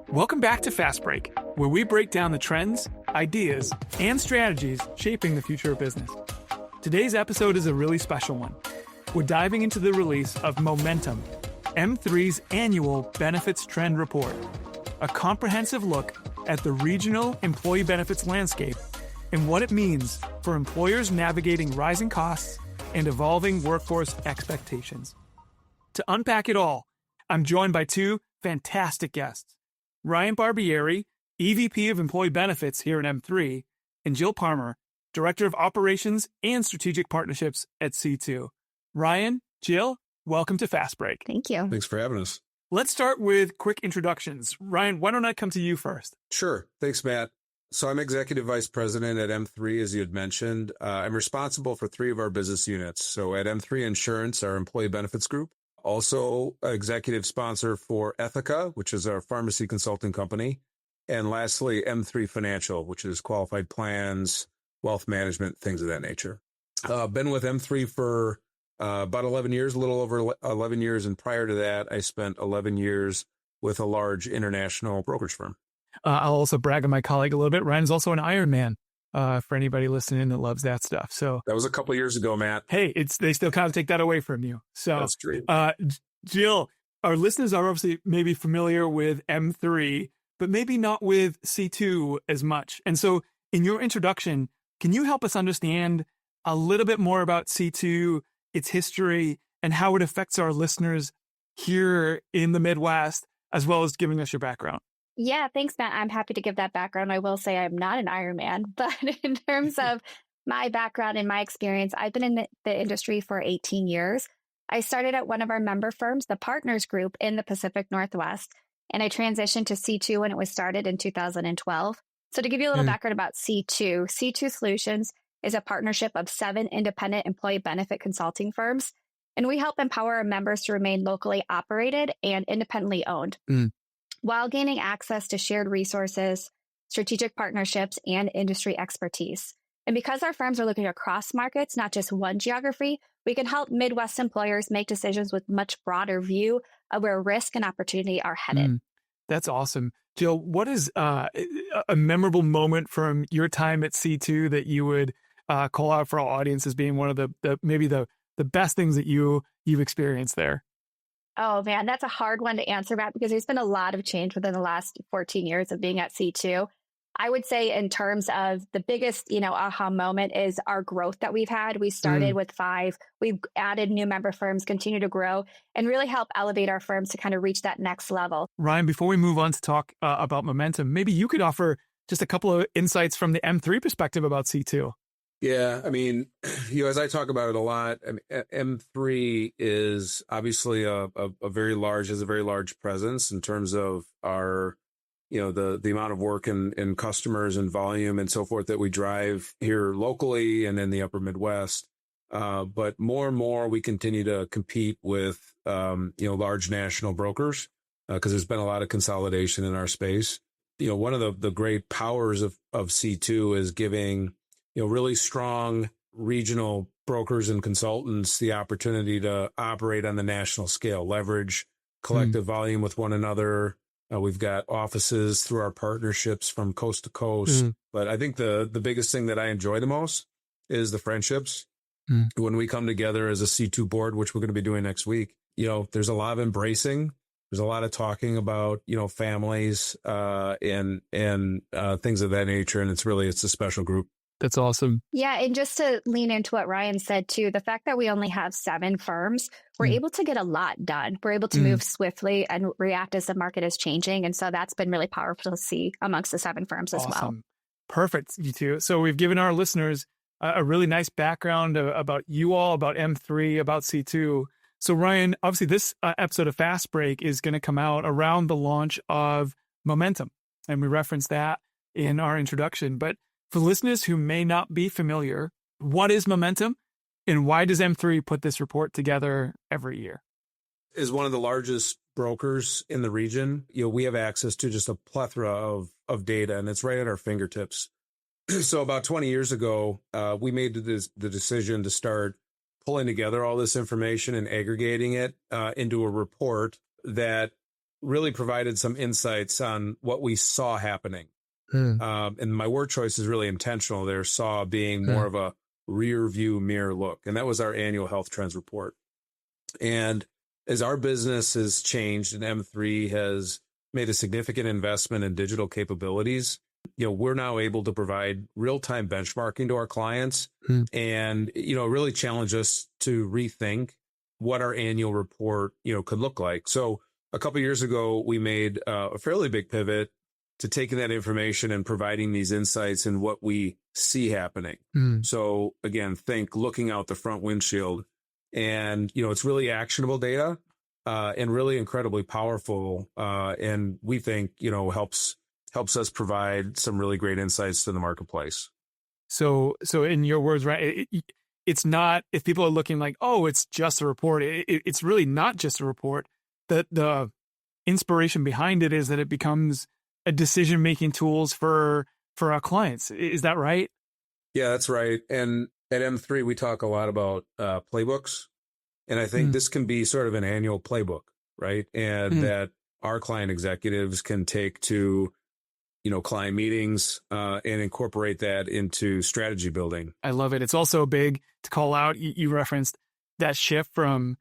Welcome back to Fast Break, where we break down the trends, ideas, and strategies shaping the future of business. Today's episode is a really special one. We're diving into the release of Momentum, M3's annual benefits trend report, a comprehensive look at the regional employee benefits landscape and what it means for employers navigating rising costs and evolving workforce expectations. To unpack it all, I'm joined by two fantastic guests, Ryan Barbieri, EVP of Employee Benefits here at M3, and Jill Palmer, Director of Operations and Strategic Partnerships at C2. Ryan, Jill, welcome to Fast Break. Thank you. Thanks for having us. Let's start with quick introductions. Ryan, why don't I come to you first? Sure. Thanks, Matt. So I'm Executive Vice President at M3, as you had mentioned. I'm responsible for three of our business units. So at M3 Insurance, our employee benefits group, also executive sponsor for Ethica, which is our pharmacy consulting company. And lastly, M3 Financial, which is qualified plans, wealth management, things of that nature. Been with M3 for about 11 years, a little over 11 years. And prior to that, I spent 11 years with a large international brokerage firm. I'll also brag on my colleague a little bit. Ryan's also an Ironman for anybody listening that loves that stuff. So that was a couple of years ago, Matt. Hey, they still kind of take that away from you. So that's true. Jill, our listeners are obviously maybe familiar with M3, but maybe not with C2 as much. And so in your introduction, can you help us understand a little bit more about C2, its history, and how it affects our listeners here in the Midwest, as well as giving us your background? Yeah, thanks, Matt. I'm happy to give that background. I will say I'm not an Ironman, but in terms of my background and my experience, I've been in the industry for 18 years. I started at one of our member firms, the Partners Group in the Pacific Northwest, and I transitioned to C2 when it was started in 2012. So to give you a little background about C2, C2 Solutions is a partnership of 7 independent employee benefit consulting firms, and we help empower our members to remain locally operated and independently owned, while gaining access to shared resources, strategic partnerships, and industry expertise. And because our firms are looking across markets, not just one geography, we can help Midwest employers make decisions with much broader view of where risk and opportunity are headed. That's awesome. Jill, what is a memorable moment from your time at C2 that you would call out for our audience as being one of the best things that you've experienced there? Oh, man, that's a hard one to answer, Matt, because there's been a lot of change within the last 14 years of being at C2. I would say in terms of the biggest, aha moment is our growth that we've had. We started with 5. We've added new member firms, continue to grow, and really help elevate our firms to kind of reach that next level. Ryan, before we move on to talk about Momentum, maybe you could offer just a couple of insights from the M3 perspective about C2. Yeah, I mean, as I talk about it a lot, M3 is obviously has a very large presence in terms of our, the amount of work and customers and volume and so forth that we drive here locally and in the upper Midwest. But more and more we continue to compete with, large national brokers because there's been a lot of consolidation in our space. One of the great powers of C2 is giving really strong regional brokers and consultants the opportunity to operate on the national scale, leverage collective volume with one another. We've got offices through our partnerships from coast to coast. But I think the biggest thing that I enjoy the most is the friendships. When we come together as a C2 board, which we're going to be doing next week, there's a lot of embracing. There's a lot of talking about, families and things of that nature. And it's a special group. That's awesome. Yeah. And just to lean into what Ryan said, too, the fact that we only have 7 firms, we're able to get a lot done. We're able to move swiftly and react as the market is changing. And so that's been really powerful to see amongst the 7 firms as well. Perfect, you two. So we've given our listeners a really nice background about you all, about M3, about C2. So Ryan, obviously this episode of Fast Break is going to come out around the launch of Momentum. And we referenced that in our introduction. But for listeners who may not be familiar, what is Momentum and why does M3 put this report together every year? Is one of the largest brokers in the region. We have access to just a plethora of data, and it's right at our fingertips. So about 20 years ago, we made the decision to start pulling together all this information and aggregating it into a report that really provided some insights on what we saw happening. And my word choice is really intentional there, saw being more of a rear view mirror look. And that was our annual health trends report. And as our business has changed and M3 has made a significant investment in digital capabilities, we're now able to provide real-time benchmarking to our clients and, really challenge us to rethink what our annual report, could look like. So a couple of years ago, we made a fairly big pivot to taking that information and providing these insights in what we see happening. So again, think looking out the front windshield, and, it's really actionable data and really incredibly powerful. And we think, helps us provide some really great insights to the marketplace. So in your words, right, it's not, if people are looking like, oh, it's just a report, it's really not just a report. The inspiration behind it is that it becomes a decision-making tools for our clients. Is that right? Yeah, that's right. And at M3, we talk a lot about playbooks. And I think this can be sort of an annual playbook, right? And that our client executives can take to, client meetings and incorporate that into strategy building. I love it. It's also big to call out. You referenced that shift from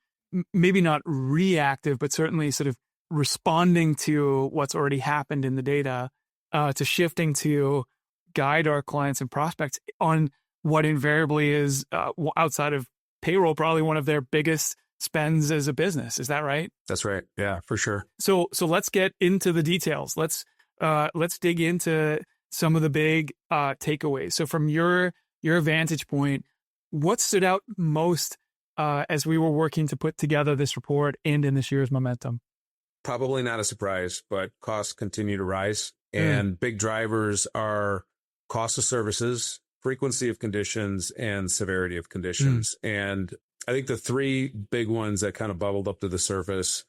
maybe not reactive, but certainly sort of responding to what's already happened in the data, to shifting to guide our clients and prospects on what invariably is outside of payroll, probably one of their biggest spends as a business. Is that right? That's right. Yeah, for sure. So let's get into the details. Let's dig into some of the big takeaways. So from your vantage point, what stood out most as we were working to put together this report and in this year's momentum? Probably not a surprise, but costs continue to rise. And big drivers are cost of services, frequency of conditions, and severity of conditions. And I think the three big ones that kind of bubbled up to the surface.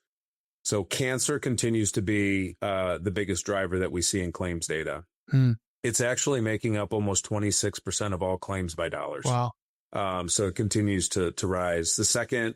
So cancer continues to be the biggest driver that we see in claims data. It's actually making up almost 26% of all claims by dollars. Wow. So it continues to rise. The second,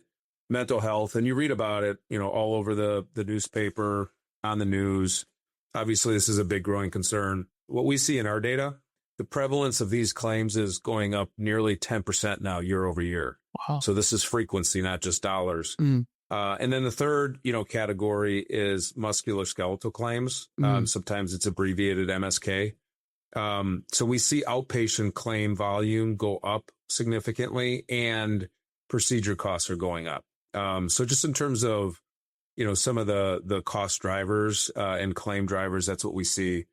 mental health, and you read about it, all over the newspaper, on the news. Obviously, this is a big growing concern. What we see in our data, the prevalence of these claims is going up nearly 10% now year over year. Wow. So this is frequency, not just dollars. And then the third, category is musculoskeletal claims. Sometimes it's abbreviated MSK. So we see outpatient claim volume go up significantly, and procedure costs are going up. So just in terms of, some of the cost drivers and claim drivers, that's what we see.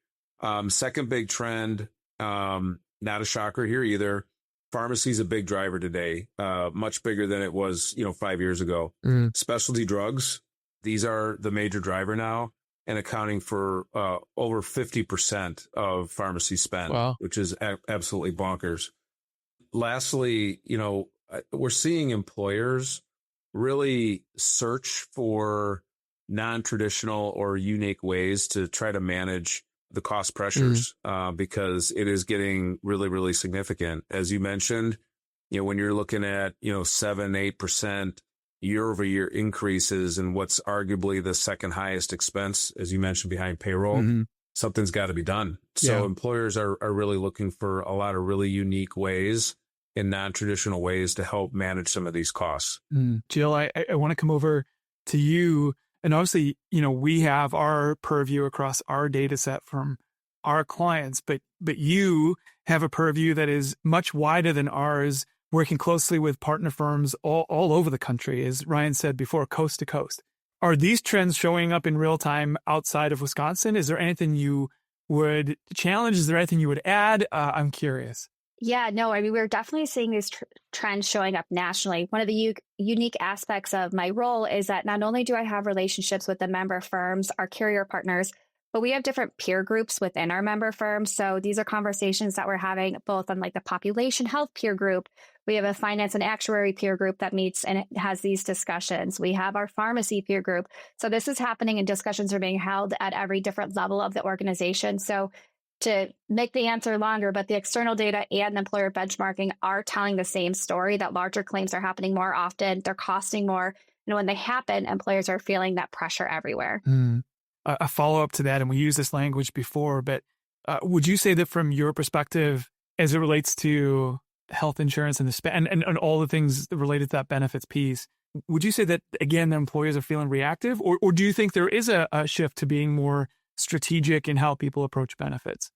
Second big trend, not a shocker here either. Pharmacy is a big driver today, much bigger than it was, 5 years ago. Specialty drugs, these are the major driver now, and accounting for over 50% of pharmacy spend, Wow. which is absolutely bonkers. Lastly, we're seeing employers really search for non-traditional or unique ways to try to manage the cost pressures because it is getting really, really significant. As you mentioned, when you're looking at, 7-8% year over year increases in what's arguably the second highest expense, as you mentioned, behind payroll, something's got to be done. So employers are really looking for a lot of really unique ways in non-traditional ways to help manage some of these costs. Jill, I want to come over to you. And obviously, we have our purview across our data set from our clients, but you have a purview that is much wider than ours, working closely with partner firms all over the country, as Ryan said before, coast to coast. Are these trends showing up in real time outside of Wisconsin? Is there anything you would challenge? Is there anything you would add? I'm curious. Yeah, no, I mean, we're definitely seeing these trends showing up nationally. One of the unique aspects of my role is that not only do I have relationships with the member firms, our carrier partners, but we have different peer groups within our member firms. So these are conversations that we're having both on like the population health peer group. We have a finance and actuary peer group that meets and it has these discussions. We have our pharmacy peer group. So this is happening and discussions are being held at every different level of the organization. So to make the answer longer, but the external data and employer benchmarking are telling the same story that larger claims are happening more often. They're costing more. And when they happen, employers are feeling that pressure everywhere. A follow-up to that, and we used this language before, but would you say that from your perspective, as it relates to health insurance and and all the things related to that benefits piece, would you say that, again, the employers are feeling reactive, or do you think there is a shift to being more strategic in how people approach benefits?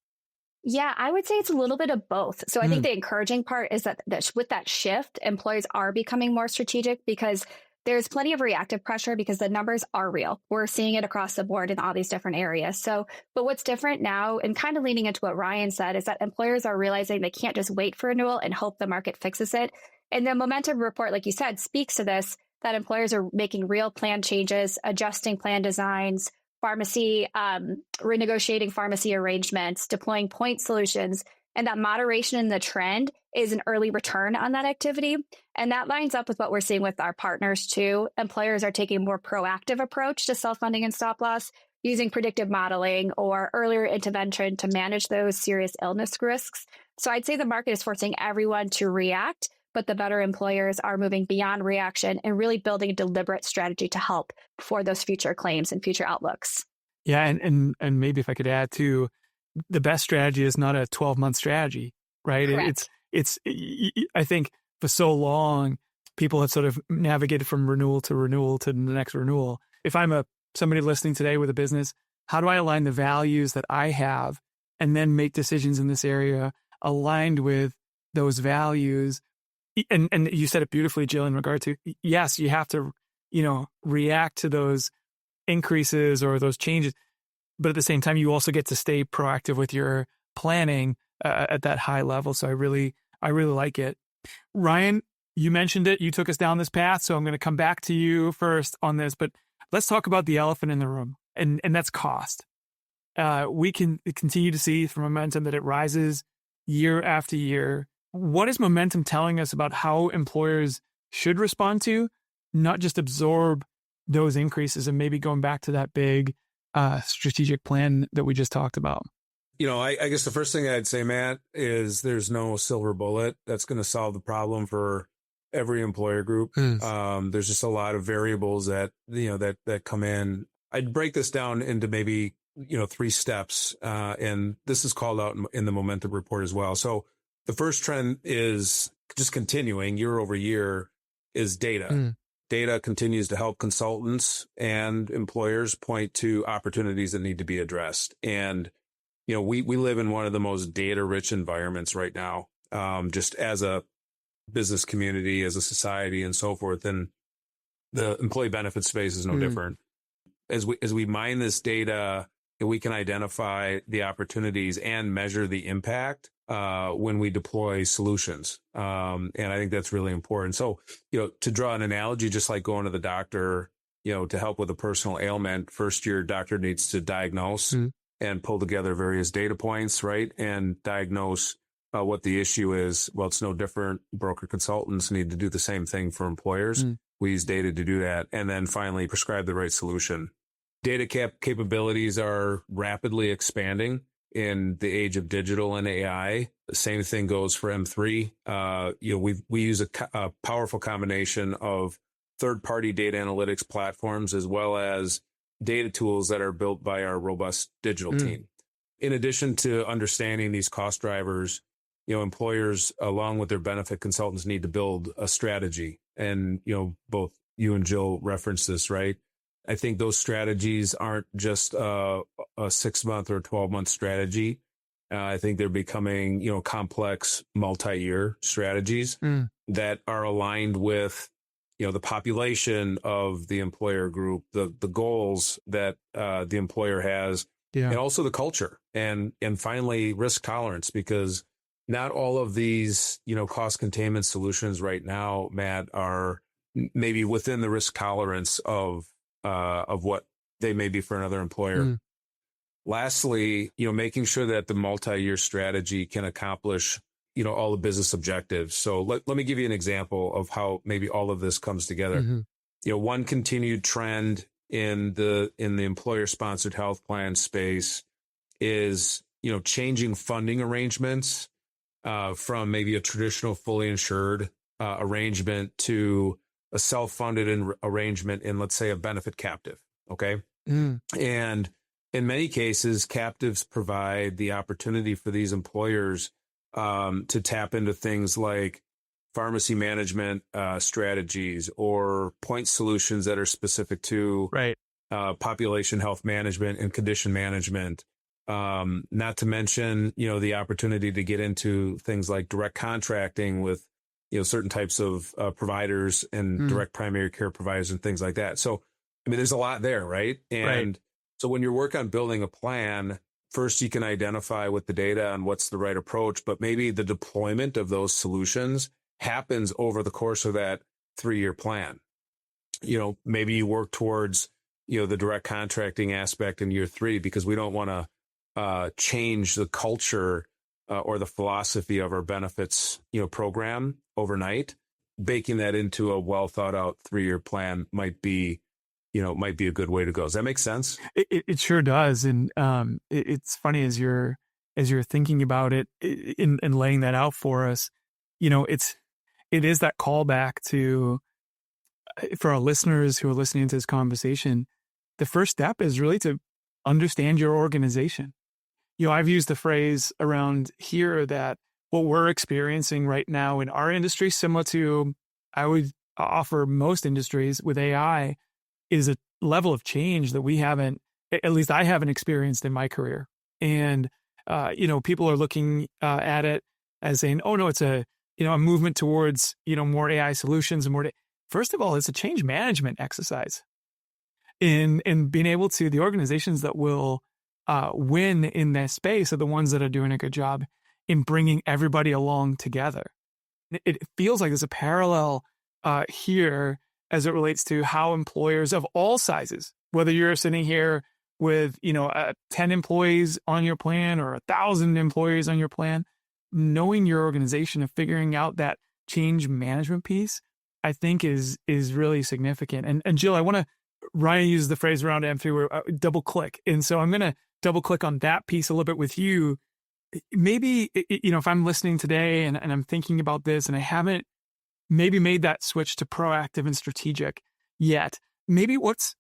Yeah, I would say it's a little bit of both. So I think the encouraging part is that with that shift, employers are becoming more strategic because there's plenty of reactive pressure because the numbers are real. We're seeing it across the board in all these different areas. So, but what's different now, and kind of leaning into what Ryan said, is that employers are realizing they can't just wait for renewal and hope the market fixes it. And the momentum report, like you said, speaks to this, that employers are making real plan changes, adjusting plan designs, renegotiating pharmacy arrangements, deploying point solutions, and that moderation in the trend is an early return on that activity. And that lines up with what we're seeing with our partners too. Employers are taking a more proactive approach to self-funding and stop loss, using predictive modeling or earlier intervention to manage those serious illness risks. So I'd say the market is forcing everyone to react, but the better employers are moving beyond reaction and really building a deliberate strategy to help for those future claims and future outlooks. Yeah, and maybe if I could add too, the best strategy is not a 12-month strategy, right? Correct. It's I think for so long people have sort of navigated from renewal to the next renewal. If I'm somebody listening today with a business, how do I align the values that I have and then make decisions in this area aligned with those values? And you said it beautifully, Jill, in regard to, yes, you have to, react to those increases or those changes, but at the same time, you also get to stay proactive with your planning at that high level. So I really like it. Ryan, you mentioned it. You took us down this path. So I'm going to come back to you first on this, but let's talk about the elephant in the room, and that's cost. We can continue to see from momentum that it rises year after year. What is momentum telling us about how employers should respond to, not just absorb those increases, and maybe going back to that big strategic plan that we just talked about? I guess the first thing I'd say, Matt, is there's no silver bullet that's going to solve the problem for every employer group. There's just a lot of variables that come in. I'd break this down into maybe 3 steps, and this is called out in the momentum report as well. So the first trend is just continuing year over year is data. Data continues to help consultants and employers point to opportunities that need to be addressed. And, we live in one of the most data-rich environments right now, just as a business community, as a society, and so forth. And the employee benefit space is no different. As we mine this data, we can identify the opportunities and measure the impact when we deploy solutions. And I think that's really important. So, to draw an analogy, just like going to the doctor, to help with a personal ailment, first your doctor needs to diagnose and pull together various data points, right? And diagnose what the issue is. Well, it's no different. Broker consultants need to do the same thing for employers. We use data to do that. And then finally prescribe the right solution. Data capabilities are rapidly expanding in the age of digital and AI. The same thing goes for M3. We use a powerful combination of third-party data analytics platforms as well as data tools that are built by our robust digital team. In addition to understanding these cost drivers, employers, along with their benefit consultants, need to build a strategy. And, both you and Jill referenced this, right? I think those strategies aren't just a 6-month or 12-month strategy. I think they're becoming, complex multi-year strategies that are aligned with, the population of the employer group, the goals that the employer has, and also the culture, and finally risk tolerance, because not all of these, cost containment solutions right now, Matt, are maybe within the risk tolerance of what they may be for another employer. Lastly, making sure that the multi-year strategy can accomplish, all the business objectives. So let me give you an example of how maybe all of this comes together. One continued trend in the employer-sponsored health plan space is, changing funding arrangements from maybe a traditional fully insured arrangement to a self-funded arrangement in, let's say, a benefit captive. Okay. And in many cases, captives provide the opportunity for these employers to tap into things like pharmacy management strategies or point solutions that are specific to population health management and condition management. Not to mention, the opportunity to get into things like direct contracting with, certain types of providers and direct primary care providers and things like that. So, I mean, there's a lot there, right? And so when you work on building a plan, first you can identify with the data on what's the right approach, but maybe the deployment of those solutions happens over the course of that 3-year plan. Maybe you work towards, the direct contracting aspect in year 3, because we don't want to change the culture or the philosophy of our benefits, program overnight. Baking that into a well thought out 3-year plan might be a good way to go. Does that make sense? It sure does. And it's funny as you're thinking about it and laying that out for us, it is that callback to, for our listeners who are listening to this conversation, the first step is really to understand your organization. I've used the phrase around here that what we're experiencing right now in our industry, similar to, I would offer most industries with AI, is a level of change that we haven't, at least I haven't experienced in my career. And, people are looking at it as saying, oh no, it's a movement towards, more AI solutions and more. First of all, it's a change management exercise in being able to, the organizations that will win in that space are the ones that are doing a good job in bringing everybody along together. It feels like there's a parallel here as it relates to how employers of all sizes, whether you're sitting here with, 10 employees on your plan or 1,000 employees on your plan, knowing your organization and figuring out that change management piece, I think is really significant. And Jill, Ryan used the phrase around M3 where double click. And so I'm going to double click on that piece a little bit with you. Maybe, if I'm listening today and I'm thinking about this and I haven't maybe made that switch to proactive and strategic yet, maybe what's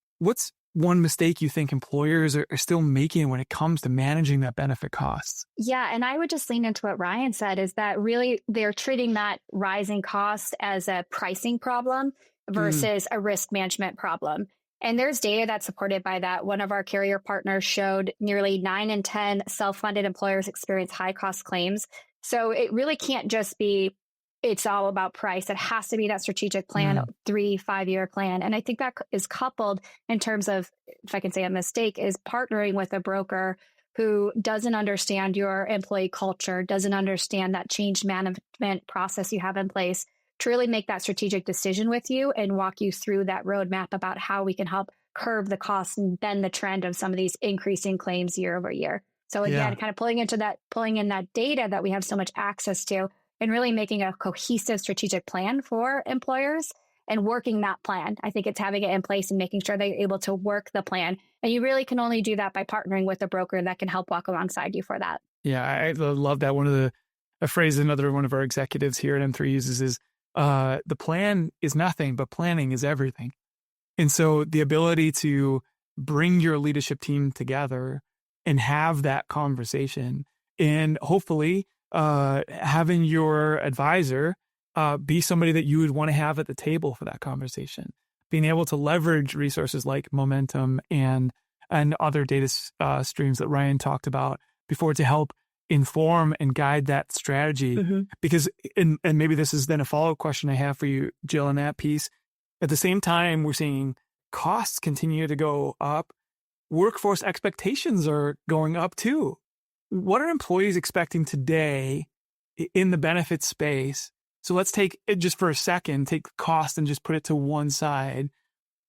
one mistake you think employers are still making when it comes to managing that benefit costs? Yeah. And I would just lean into what Ryan said, is that really they're treating that rising cost as a pricing problem versus a risk management problem. And there's data that's supported by that. One of our carrier partners showed nearly 9 in 10 self-funded employers experience high cost claims. So it really can't just be, it's all about price. It has to be that strategic plan, 3-5-year plan. And I think that is coupled in terms of, if I can say a mistake, is partnering with a broker who doesn't understand your employee culture, doesn't understand that change management process you have in place, to really make that strategic decision with you and walk you through that roadmap about how we can help curb the costs and bend the trend of some of these increasing claims year over year. So again, kind of pulling in that data that we have so much access to, and really making a cohesive strategic plan for employers and working that plan. I think it's having it in place and making sure they're able to work the plan. And you really can only do that by partnering with a broker that can help walk alongside you for that. Yeah, I love that. One of a phrase another one of our executives here at M3 uses is, the plan is nothing, but planning is everything. And so the ability to bring your leadership team together and have that conversation, and hopefully having your advisor be somebody that you would want to have at the table for that conversation, being able to leverage resources like Momentum and other data streams that Ryan talked about before to help inform and guide that strategy. Because, and maybe this is then a follow-up question I have for you, Jill, on that piece. At the same time, we're seeing costs continue to go up. Workforce expectations are going up too. What are employees expecting today in the benefits space? So let's take it just for a second, take cost and just put it to one side.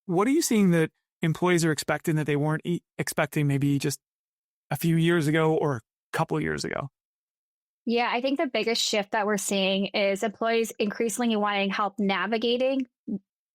What are you seeing that employees are expecting that they weren't expecting maybe just a few years ago or a couple of years ago? Yeah, I think the biggest shift that we're seeing is employees increasingly wanting help navigating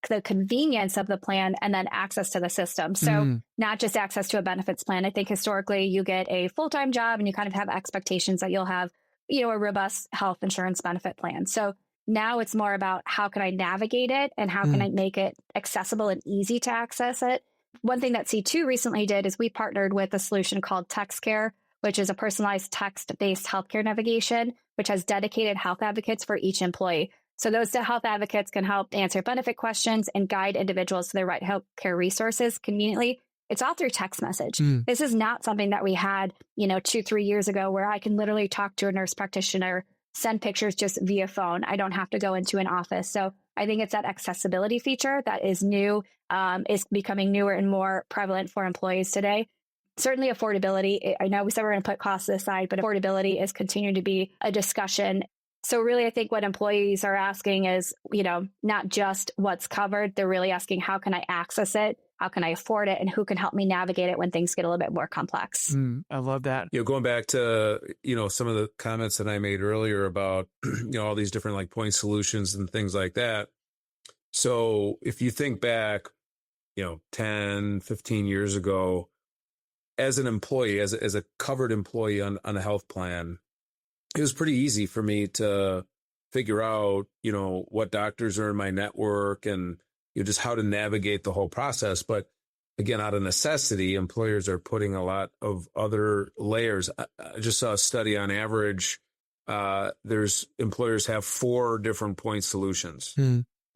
the convenience of the plan and then access to the system. So not just access to a benefits plan. I think historically you get a full-time job and you kind of have expectations that you'll have, a robust health insurance benefit plan. So Now it's more about how can I navigate it and how can I make it accessible and easy to access it. One thing that C2 recently did is we partnered with a solution called TextCare, which is a personalized text-based healthcare navigation, which has dedicated health advocates for each employee. So those health advocates can help answer benefit questions and guide individuals to the right healthcare resources conveniently. It's all through text message. This is not something that we had, 2-3 years ago, where I can literally talk to a nurse practitioner, send pictures just via phone. I don't have to go into an office. So I think it's that accessibility feature that is new, is becoming newer and more prevalent for employees today. Certainly affordability. I know we said we're going to put costs aside, but affordability is continuing to be a discussion. So really, I think what employees are asking is, not just what's covered. They're really asking, how can I access it? How can I afford it? And who can help me navigate it when things get a little bit more complex? I love that. Going back to, some of the comments that I made earlier about, all these different like point solutions and things like that. So if you think back, 10, 15 years ago, as an employee, as a covered employee on a health plan, it was pretty easy for me to figure out, what doctors are in my network and just how to navigate the whole process. But again, out of necessity, employers are putting a lot of other layers. I just saw a study on average. There's employers have 4 different point solutions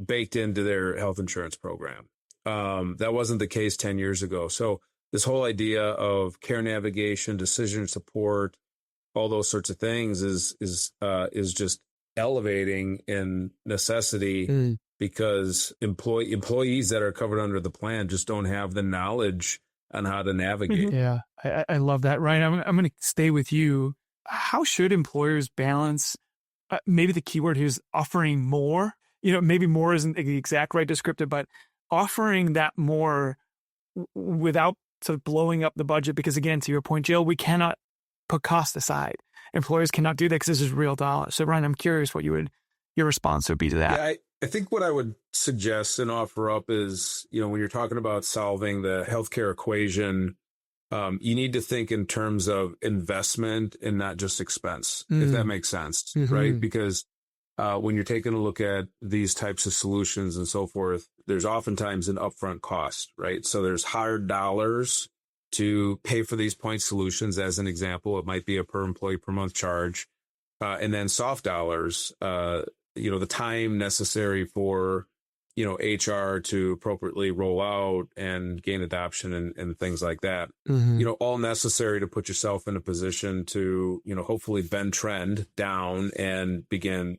baked into their health insurance program. That wasn't the case 10 years ago. So this whole idea of care navigation, decision support, all those sorts of things is just elevating in necessity because employees that are covered under the plan just don't have the knowledge on how to navigate. Yeah, I love that. Ryan, I'm going to stay with you. How should employers balance? Maybe the keyword here is offering more. Maybe more isn't the exact right descriptor, but offering that more without sort of blowing up the budget. Because again, to your point, Jill, we cannot put cost aside. Employers cannot do that because this is real dollars. So Ryan, I'm curious what your response would be to that. Yeah, I think what I would suggest and offer up is, when you're talking about solving the healthcare equation, you need to think in terms of investment and not just expense, if that makes sense, right? Because when you're taking a look at these types of solutions and so forth, there's oftentimes an upfront cost, right? So there's hard dollars to pay for these point solutions. As an example, it might be a per employee per month charge. And then soft dollars, the time necessary for, HR to appropriately roll out and gain adoption and things like that, all necessary to put yourself in a position to, hopefully bend trend down and begin,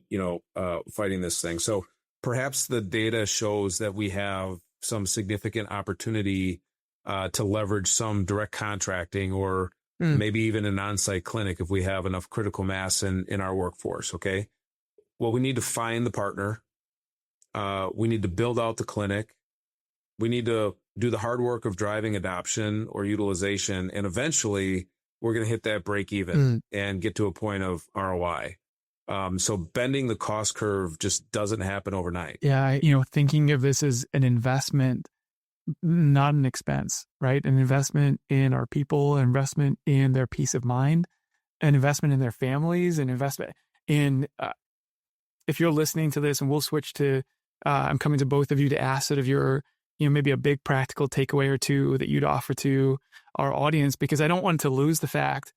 fighting this thing. So perhaps the data shows that we have some significant opportunity to leverage some direct contracting or maybe even an on-site clinic if we have enough critical mass in our workforce. Okay. Well, we need to find the partner. We need to build out the clinic. We need to do the hard work of driving adoption or utilization. And eventually we're going to hit that break even and get to a point of ROI. So bending the cost curve just doesn't happen overnight. Yeah. Thinking of this as an investment, not an expense, right? An investment in our people, an investment in their peace of mind, an investment in their families, an investment in, if you're listening to this, and we'll switch to, I'm coming to both of you to ask sort of your, maybe a big practical takeaway or two that you'd offer to our audience, because I don't want to lose the fact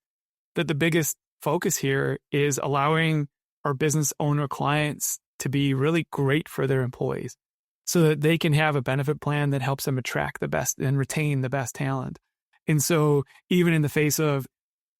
that the biggest focus here is allowing our business owner clients to be really great for their employees so that they can have a benefit plan that helps them attract the best and retain the best talent. And so even in the face of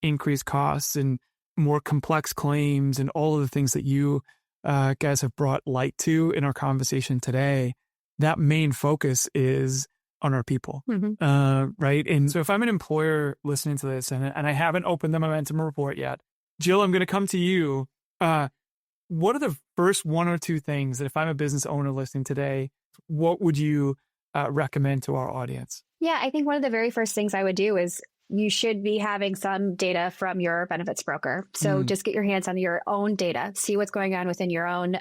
increased costs and more complex claims and all of the things that you guys have brought light to in our conversation today, that main focus is on our people, right? And so if I'm an employer listening to this and I haven't opened the Momentum report yet, Jill, I'm going to come to you. What are the first 1 or 2 things that if I'm a business owner listening today, what would you recommend to our audience? Yeah, I think one of the very first things I would do is you should be having some data from your benefits broker. So just get your hands on your own data, see what's going on within your own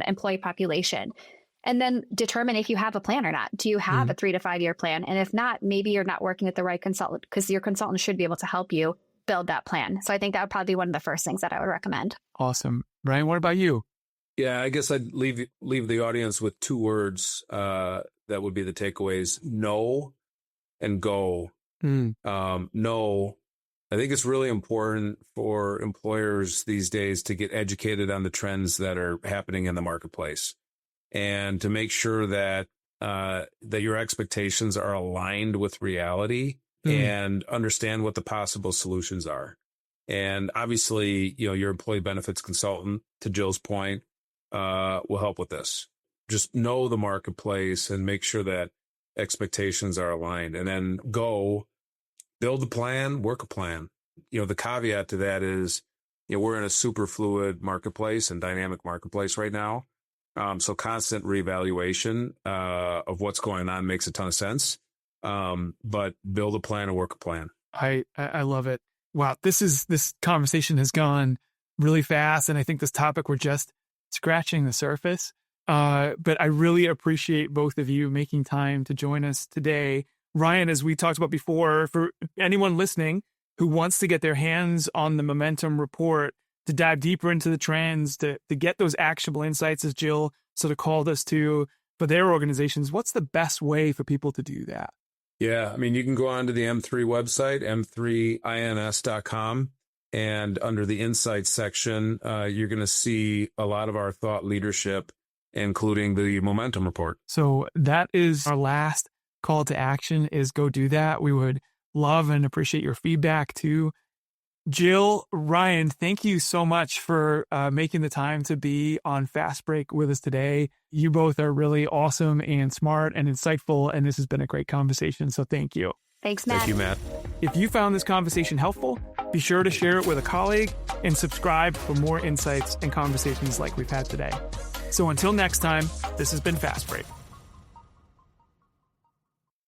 employee population, and then determine if you have a plan or not. Do you have a 3 to 5 year plan? And if not, maybe you're not working with the right consultant, because your consultant should be able to help you build that plan. So I think that would probably be one of the first things that I would recommend. Awesome. Ryan, what about you? Yeah, I guess I'd leave the audience with 2 words that would be the takeaways: know and go. Know. I think it's really important for employers these days to get educated on the trends that are happening in the marketplace, and to make sure that that your expectations are aligned with reality and understand what the possible solutions are. And obviously, your employee benefits consultant, to Jill's point, will help with this. Just know the marketplace and make sure that expectations are aligned, and then go build a plan, work a plan. The caveat to that is, we're in a super fluid marketplace and dynamic marketplace right now. So constant reevaluation of what's going on makes a ton of sense. But build a plan and work a plan. I love it. Wow, this conversation has gone really fast, and I think this topic, we're just scratching the surface. But I really appreciate both of you making time to join us today. Ryan, as we talked about before, for anyone listening who wants to get their hands on the Momentum Report, to dive deeper into the trends, to get those actionable insights, as Jill sort of called us to, for their organizations, what's the best way for people to do that? Yeah, I mean, you can go onto the M3 website, m3ins.com, and under the Insights section, you're going to see a lot of our thought leadership, including the Momentum Report. So that is our last call to action, is go do that. We would love and appreciate your feedback too. Jill, Ryan, thank you so much for making the time to be on Fast Break with us today. You both are really awesome and smart and insightful, and this has been a great conversation. So thank you. Thanks, Matt. Thank you, Matt. If you found this conversation helpful, be sure to share it with a colleague and subscribe for more insights and conversations like we've had today. So until next time, this has been Fast Break.